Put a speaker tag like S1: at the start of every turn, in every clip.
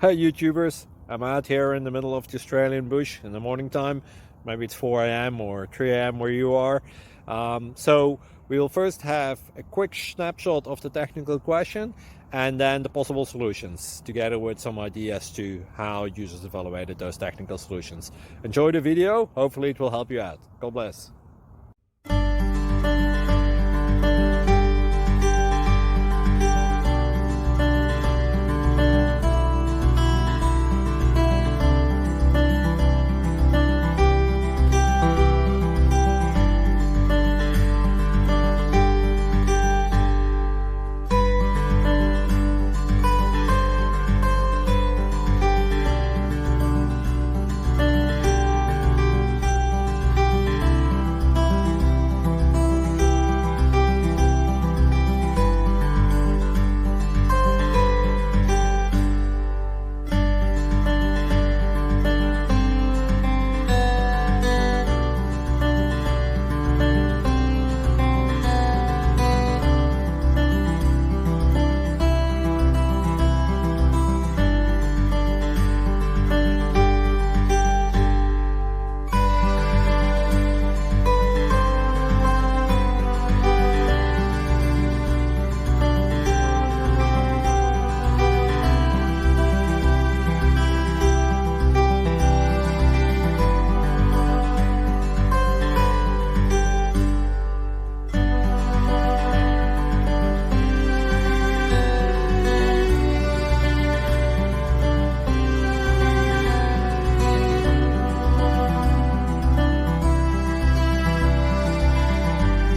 S1: Hey YouTubers, I'm out here in the middle of the Australian bush in the morning time. Maybe it's 4 a.m. or 3 a.m. where you are. So we'll first have a quick snapshot of the technical question and then the possible solutions, together with some ideas to how users evaluated those technical solutions. Enjoy the video, hopefully it will help you out. God bless.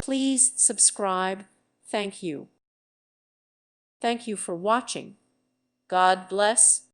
S2: Please subscribe. Thank you. Thank you for watching. God bless.